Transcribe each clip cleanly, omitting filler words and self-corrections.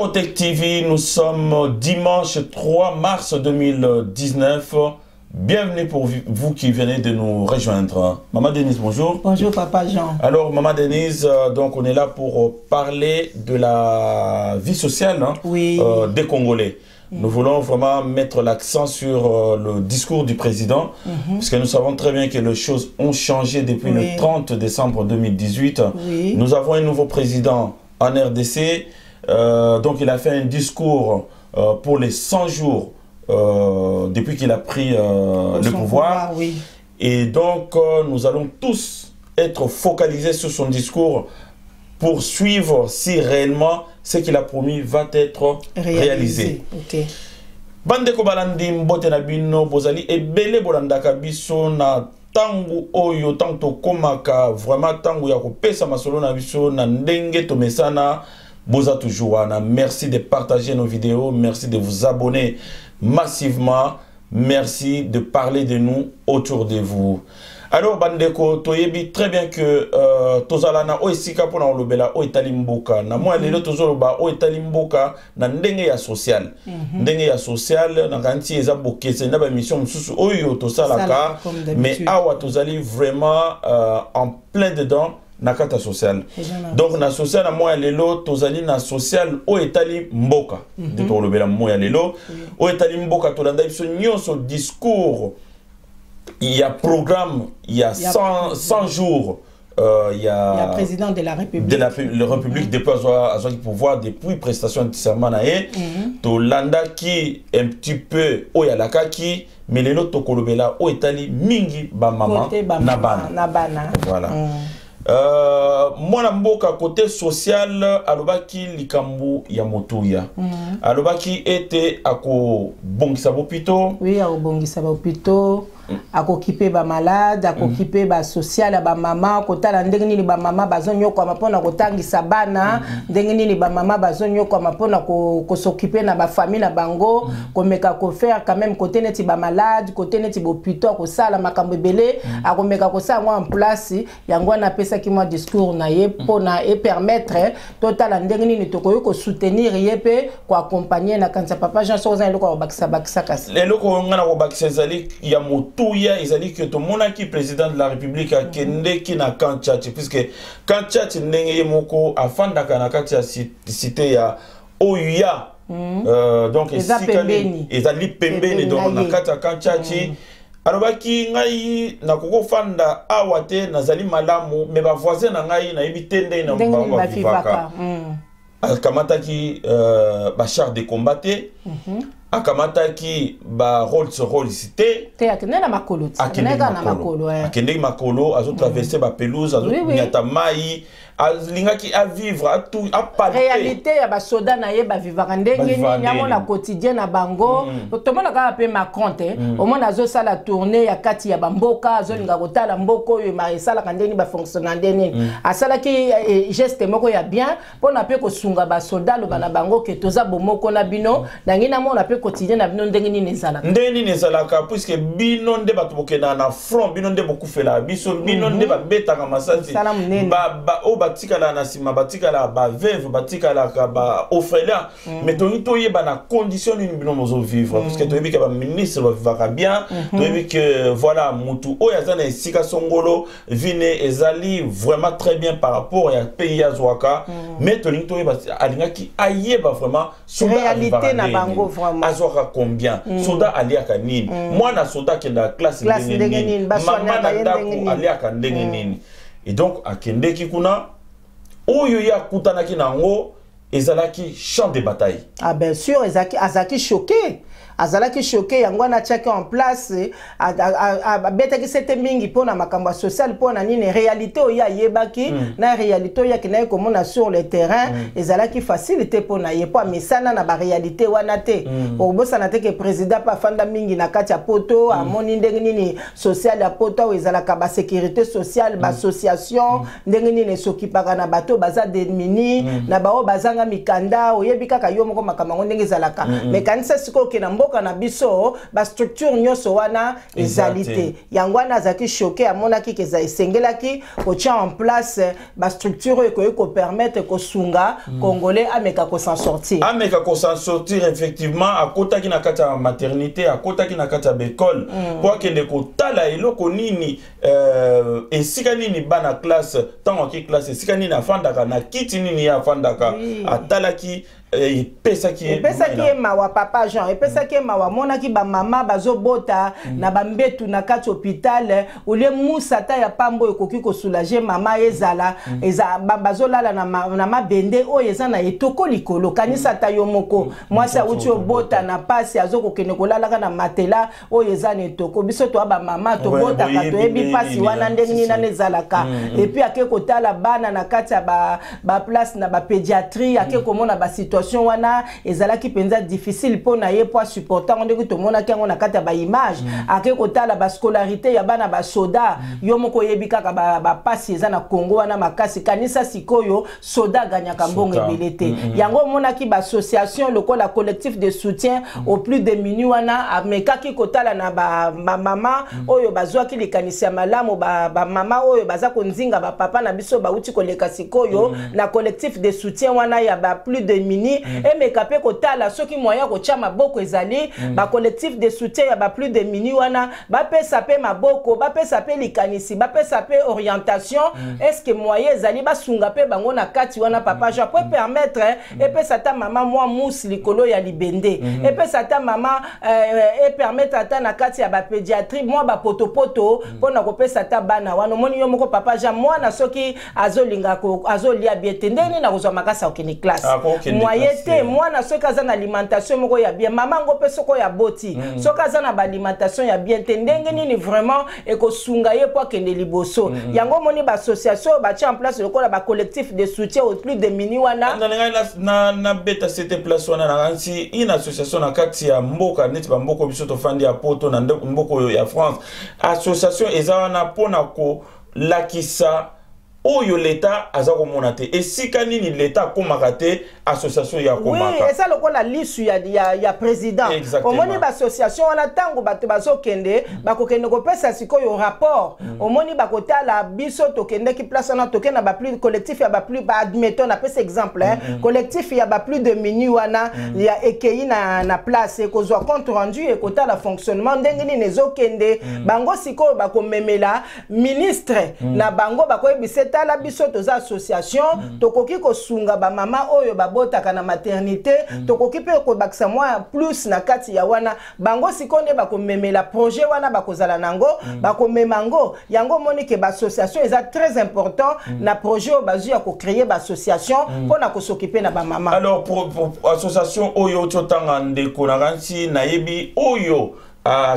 Eurotech TV, nous sommes dimanche 3 mars 2019. Bienvenue pour vous qui venez de nous rejoindre. Maman Denise, bonjour. Bonjour Papa Jean. Alors Maman Denise, donc on est là pour parler de la vie sociale des Congolais. Nous voulons vraiment mettre l'accent sur le discours du président, parce que nous savons très bien que les choses ont changé depuis le 30 décembre 2018. Nous avons un nouveau président en RDC, donc il a fait un discours pour les 100 jours depuis qu'il a pris le pouvoir. Et donc nous allons tous être focalisés sur son discours pour suivre si réellement ce qu'il a promis va être réalisé. Bande ko balandi mbote na bino bozali ebele bolandaka biso na tangu oyo tanto komaka vraiment tangu ya kopesa masolo na biso na ndenge to mesana boza toujours wana. Merci de partager nos vidéos, merci de vous abonner massivement, merci de parler de nous autour de vous. Alors bandeko toyebi très bien que tozalana o esika pona olobela o etali mboka na moi lelo tozoloba o etali mboka na ndenge ya social ndenge ya social na kanti eza bokese na ba mission mususu oyo tosalaka mais awa tozali vraiment en plein dedans na kata social. Donc na social na moi lelo tozali na social o etali mboka de tolobela moi lelo o etali mboka tolanda biso nyonso discours. Il y a programme, il y a 100 jours, il y a président de la République. De la République depuis le pouvoir, depuis prestation de serment, to landa qui un petit peu, oh ya laka qui, mais les autres kolobela, oh etali mingi ba maman, nabana. Voilà. Moi mboka côté social alobaki likambu ya motuya alobaki était ako bongisa bopito ako bongisa bopito ako kipe ba malade ako kipe ba social ba mama kotala ndenge nini ba mama bazonyo kwa mapona kotangisa bana ndenge nini ba mama bazonyo kwa mapona ko s'occuper na ba famille na bango ko meka ko faire quand même côté neti ba malade côté neti bopito ako sala makambo belé ako meka ko sa en place yango na pesa qui moi discours na ye pona et permettre total ndenge nini tokoyo ko soutenir yepe ko accompagner na kanza Papa Jean Soza eloko bakisa kasi eloko ngana ko bakisa zali ya motuya ezali que to monaki président de la République a kende ki na Kanchati puisque Kanchati ndenge ye moko afanda kana kati ya cité ya Oya donc ezali pembeni donc na kati ya Kanchati. Alobaki ngai na koko fanda awate nazali malamu me ba voisin na ngai na ibitende na bango vivaka akamataki ba char de combattre akamataki ba Rolls cité te akende na makolo akende makolo azo traverser ba pelouse azo nyata mai alingaki à vivre à tout à palper réalité ya ba soda na ye ba vivaka ndenge ni nyamo na quotidien na bango to mona ka pe Macron te au moins azo sala tournée ya kati ya bamboka azo linga kotala mboko yo ma sala kandeni ba fonctionner ndeni asala ki geste moko ya bien pona pe ko sunga ba soda lo bana bango ke toza bomoko na bino ndangina mona pe quotidien na bino ndenge ni nezala ndeni nezala ka puisque bino nde bato bokena na front bino nde bokufela biso bino nde ba betaka masasi ba batikala na sima batikala ba veuve batikala ka ba orphelin mais to yeba na condition ni bino mozo vivre parce que to yebi ka ba ministre va bien to yebi que voilà mutu o yazana esika songolo vine ezali vraiment très bien par rapport à pays ya zwaka mais to yeba alinga ki ayeba vraiment soda réalité na bango vraiment azwaka combien soda aliaka nini mwana soda kenda classe ndenge nini mama na ndako aliaka ndenge nini et donc akende ki kuna oyo ya kutanaki nango ezalaki champ de bataille. Ah bien sûr, azaki choqué. Azalaki choqué yango na tchaki en place betaki c'était mingi pona makamba social pona nini réalité oya yebaki na réalité oya kinaye komona sur le terrain ezalaki facilité pona yepo mesana na ba réalité wana te obosa na te que président pa fanda mingi na kati ya poto amoni ndenge nini social ya poto ezalaka ba sécurité sociale ba association ndenge nini s'occupaka na bato baza démunis na bao bazanga mikanda oyebi kaka yo moko makamba ndenge ezalaka mais kanisa siko ke na mboka mboka na biso ba structure nyoso wana ezalité yangwana zaki choqué amonaki ke za esengelaki ko tia en place ba structure ko permettre ko sunga congolais ameka ko s'en sortir effectivement à kota ki na kata maternité à kota ki na kata l'école pour que ne ko tala eloko nini esika nini bana classe tant ki classe esika nini afandaka na kiti nini afandaka atalaki epesaki ye mawa papa Jean epesaki ye mawa monaki ba mama bazobota na bambetu na kati hôpital ule musa ta ya pambo ekoki ko soulager mama ezala bazolala na mabende oyo eza na etoko likolo kanisa ta yo moko mwasi auti obota na pasi azokokende kolalaka na matela oyo eza na etoko biso to ba mama tobotaka toyebi pasi wana ndenge nini nani ezalaka epuis ake kotala bana na kati ya ba place na ba pédiatrie ake komona ba situation wana ezalaki penza difficile pona ye po supporter on ndeko to mona kango na kata ba image ake kotala ba scolarité ya bana ba soda yo moko yebika ka ba pasi eza na Congo wana makasi kanisa sikoyo soda ganyaka mbongo ebelete yango mona ki ba association lokola collectif de soutien aux plus démunis wana amekaki kotala na ba mama oyo bazwa ki likanisi ya malamu ba mama oyo baza konzinga ba papa na biso ba uti koleka sikoyo na collectif de soutien wana ya ba plus démunis et mekape kotala soki moyen ko tia maboko ezali ba collectif de soutien ya ba plus démunis wana ba pesa pe maboko ba pesa pe likanisi ba pesa pe orientation est-ce que moyen ezali ba sunga pe bango na kati wana papa je peux permettre et pesa ta maman moi mousse likolo ya libende et pesa ta maman et permettre ata na kati ya ba pédiatrie moi ba potopoto pona ko pesa ta bana wana moni yo moko papa ja mwana soki azolinga ko azolia biete ndeni na kozwa makasa okini classe moyete mwana soki aza na alimentation moko ya bien mama ngo pe soko ya boti soki aza na ba alimentation ya bien te ndenge nini vraiment ekosunga ye po akende liboso yango moni ba association ba tia en place lokola ba collectif de soutien aux plus démunis wana na beta cette place wana na nsi une association na kati ya mboka neti ba mboko biso to fandi ya poto na mboko ya France association eza wana pona ko lakisa oyo l'État aza komona te esika nini l'État komaka te association ya komaka oui eza lokola lisu ya président omoni ba association wana tango bato bazokende bakokende kopesa sikoyo rapport omoni bakotala biso tokende ki place wana tokende ba plus collectif ya ba plus ba admettons na pesa exemple collectif ya ba plus de mini wana ya ekei na place ekozwa compte rendu ekotala fonctionnement ndenge nini ezokende bango sikoyo bakomemela ministre na bango bakoyebisa tala biso toza association tokoki kosunga ba mama oyo babotaka na maternité tokoki pe ko bakisa moi plus na kati ya wana bango sikonde bakomemela projet wana bakozala nango bakomemango yango monike ba association eza très important na projet o bazu ya ko créer ba association pona ko s'occuper na ba mama. Alors pour association oyo totanga ndeko na kansi na yebi oyo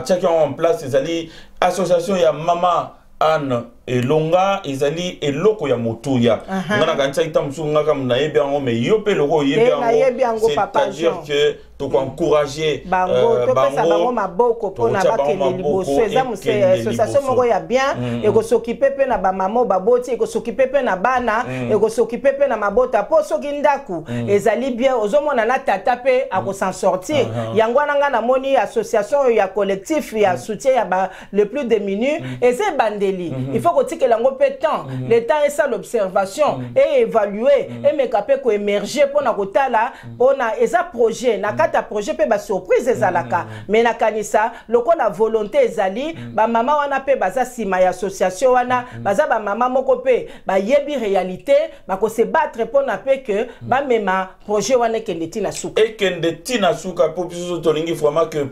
tchaki en place ezali association ya mama Anne elonga ezali eloko ya motuya ngana kanisa itamsu ngaka mna yebi yango me yope loko yebi yango c'est-à-dire que to encourager bango maboko pona bakende liboso eza muse association moko ya bien eko s'occuper pe na ba mama baboti eko s'occuper pe na bana eko s'occuper pe na mabota po soki ndaku ezali bien ozomona na tata pe ako s'en sortir yango nanga na moni association ya collectif ya soutien ya ba le plus démunis eza bandeli il faut que l'ango pe temps le temps est ça l'observation et évaluer et mekape ko émerger pona kotala pona eza projet na kata projet pe ba surprise ezalaka mais na kanisa lokola volonté ezali ba mama wana pe baza sima ya association wana baza ba mama moko pe ba yebi réalité ba ko se battre pona pe que ba mema projet wana kende tina suka et kende tina suka pour biso tolingi vraiment que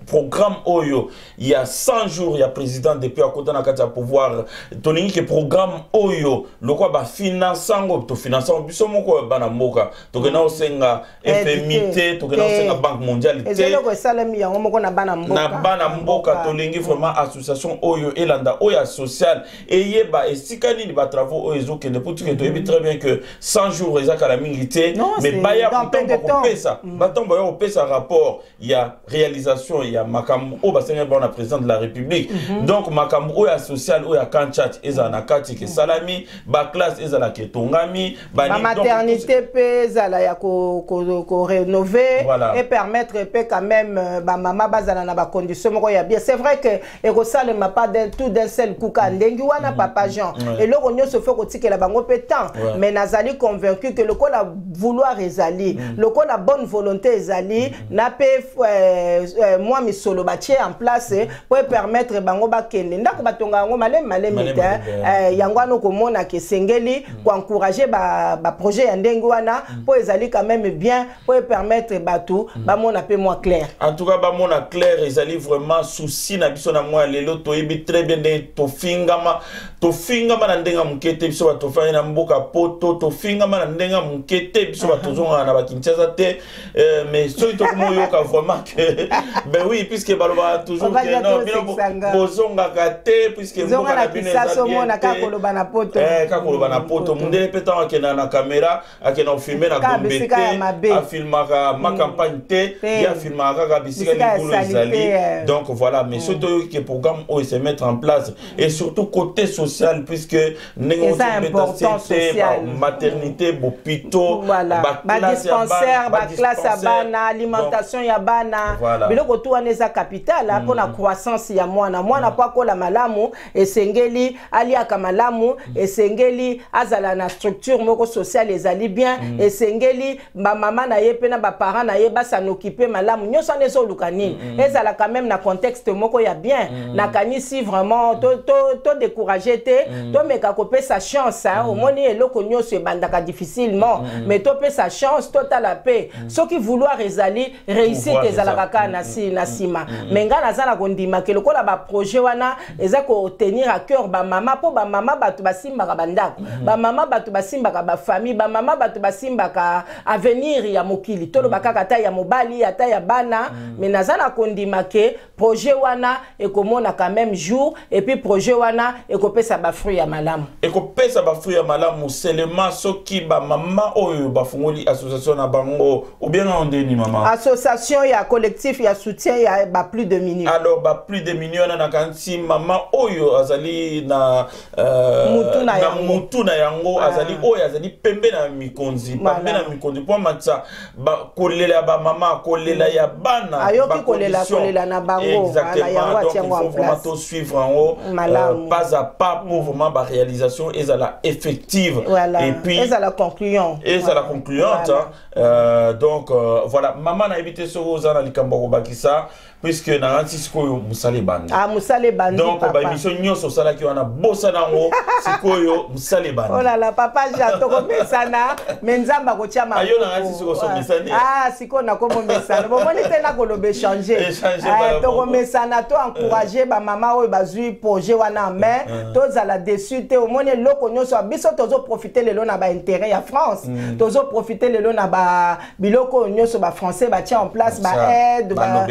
programme oyo il y a 100 jours il y a président depuis à côté na kata pouvoir tolingi que programme oyo lokwa ba finançango to finançango biso moko bana mboka to kena osenga FMI to kena osenga banque mondiale ezelo ko salami yango moko na bana mboka tolingi vraiment association oyo elanda oya social eyeba esika nini ba travaux oyo ezokende pour que to yebi très bien que 100 jours ezaka la mingité mais baya ko pesa batomba yo pesa rapport il y a réalisation il y a makambo o basenga bon président de la République donc makambo oya social oya kanchat ezana kati ke salami ba classe ezala ke tongami ba maternité pe ezala ya ko rénover et permettre quand même ba maman bazana na ba condition moko ya bien. C'est vrai que et ça ne m'a pas tout d'un seul coup kandengi wana papa Jean et le ronyo se fait que la bango pétant mais nazali convaincu que le ko la vouloir ezali le ko la bonne volonté ezali na pe moi mi solo batie en place pour permettre bango ba kende ndako batonga ngo malem yangwano ko mona ke sengeli pour encourager ba projet ya ndengi wana pour ezali quand même bien pour permettre batou ba mona pe moins clair. En tout cas ba mona clair ezali vraiment souci na biso na moi lelo to yebi très bien de to fingama na ndenga mukete biso ba to fa na mboka poto to fingama na ndenga mukete biso ba to zonga na ba Kinshasa te mais so to ko yoka vraiment que ben oui puisque baloba toujours que non bozonga kate puisque mboka na bino ezali ka koloba na poto ka koloba na poto mundele peta akena na caméra akena filmer na gombe te a filmaka ma campagne te ya filmaka ka bisika likulu ezali donc voilà mais surtout que programme o se mettre en place et surtout côté social puisque c'est important social maternité bopito ba dispensaire ba classe ya bana alimentation ya bana biloko tu wana eza capital pour la croissance ya mwana pa kola malamu esengeli aliaka malamu esengeli azala na structure moko sociale ezali bien esengeli ba mama na ye pe na ba parents na ye ba s'en occuper malamu nyoso nezo lukani ezala quand même na contexte moko ya bien na kanisi vraiment to décourager te to meka ko pe sa chance au moni eloko nyoso ebandaka difficilement mais to pe sa chance to la paix ce qui vouloir ezali réussir ezala kaka na sima mais nga nazala kondima ke lokola ba projet wana eza ko tenir à cœur ba mama po ba mama batu basimbaka bandako ba mama batu basimbaka ba famille ba mama batu basimbaka avenir ya mokili tolo bakaka ta ya mobali ata ya bana mais nazala kondima ke projet wana ekomona quand même jour et puis projet wana ekopesa ba fruit ya malamu ekopesa ba fruit ya malamu seulement soki ba mama oyo bafungoli association na bango ou bien on deni mama association ya collectif ya soutien ya ba plus de millions alors ba plus de millions na kanti mama oyo azali na mutuna yango azali oyo azali pembe na mikonzi pembe na mikonzi po matsa ba kolela ba mama kolela ya bana ayoki kolela na bango ala yango atiango en place to suivre en haut pas à pas pour vraiment ba réalisation ezala effective et puis ezala concluant concluante donc voilà maman na évité so ozana likambo ko bakisa puisque na ranti sikoyo musale bandi musale bandi donc ba émission nyoso sala ki wana bossa nango sikoyo musale bandi oh là là papa jato ko mesana menzamba ko tia ma ayo na ranti siko so mesani siko na ko mesana bo moni te na ko lobe changer to ko mesana to encourager ba mama oyo bazui projet wana mais to zala dessus te o moni loko nyoso biso tozo profiter lelo na ba intérêt ya France tozo profiter lelo na ba biloko nyoso ba français ba tia en place ba aide ba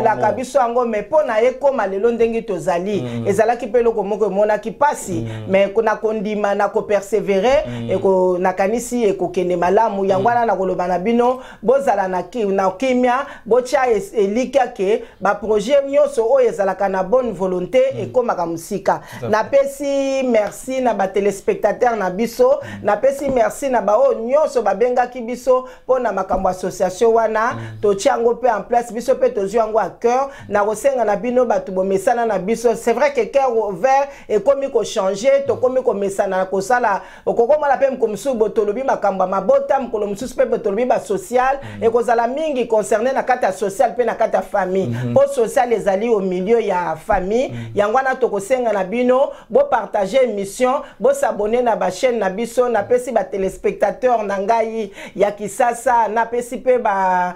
la kabiso ango mais pona ekoma lelo ndengi tozali ezalaki pe loko moko mona ki pasi mais kona kondima na ko persévérer et ko nakanisi e ko kende malamu yangwana na koloba na bino bozala na kimia bocha elika ke ba projet nyoso o ezalaka na bonne volonté et komaka musika na pesi merci na ba téléspectateurs na biso na pesi merci na ba o nyoso ba bengaki biso pona makambo association wana to tiango pe en place biso pe tozu yango à cœur na kosenga na bino batu bo mesana na biso c'est vrai que cœur ouvert et comme ko changer to comme ko mesana ko sala okokoma la pe mkomsu botolobi makamba mabota mkolo msusu pe botolobi ba social et ko zala mingi concerné na kata social pe na kata famille po social ezali au milieu ya famille yangwana to kosenga na bino bo partager émission bo s'abonner na ba chaîne na biso na pesi ba téléspectateurs na ngai ya kisasa na pesi pe ba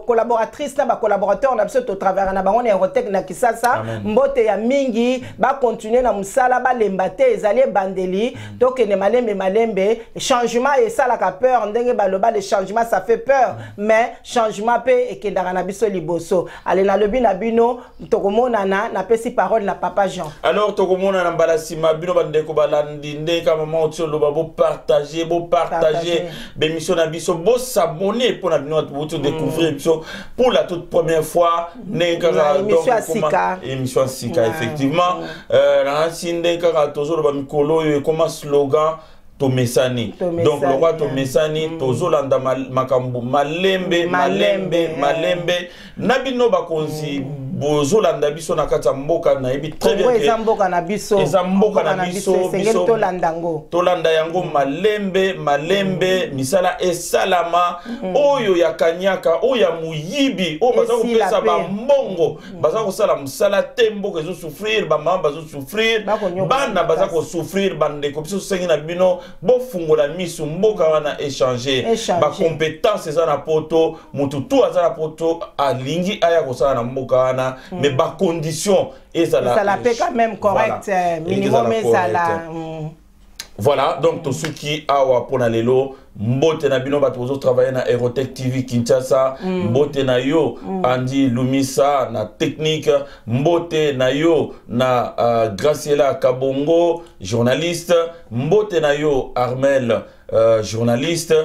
collaboratrice na ba collaborateur na biso to travers na bango na Eurotech na kisasa mbote ya mingi ba continuer na musala ba lembate ezali bandeli to kene malembe changement et ça la peur ndenge baloba le changement ça fait peur mais changement pe ekendaka na biso liboso ale na lobi na bino to komona na pesi parole na papa Jean alors to komona na mbalasima bino bandeko balandi ndeka mama otilo ba partager bémission na biso bo s'abonner pour na bino to découvrir biso pour la toute première fois émission Sika effectivement na sinde kaka toujours ba mikolo et comme slogan tomesani. Donc le roi tomesani tozolanda makambo malembe nabino bakonzi bozolanda biso na kata mboka na yebi très bien eza mboka na biso biso tolanda yango malembe misala esalama oyo ya kanyaka oyo ya muyibi oyo baza kopesa bambongo baza kosala mosala te mboka ezo souffrir bamama bazo souffrir bana baza kosouffrir bandeko biso sengi na bino bofungola misu mboka wana échanger bacompétence eza na poto mutu tu aza na poto alingi aya kosala na mboka wana mais bacondition ezala pe quand même correct minimum ezala voilà donc to suki awa pona lelo mbote na bino bato bozo travailler na Aerotech TV Kinshasa mbote na yo Andy Lumisa na technique mbote na yo na Graciela Kabongo journaliste mbote na yo Armel journaliste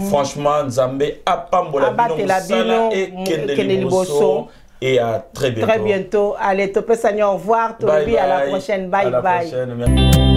franchement Nzambe apambola bino sala et Kendeliboso et à très bientôt. Très bientôt. Allez, Topé Seigneur, au revoir. À la prochaine. Bye bye.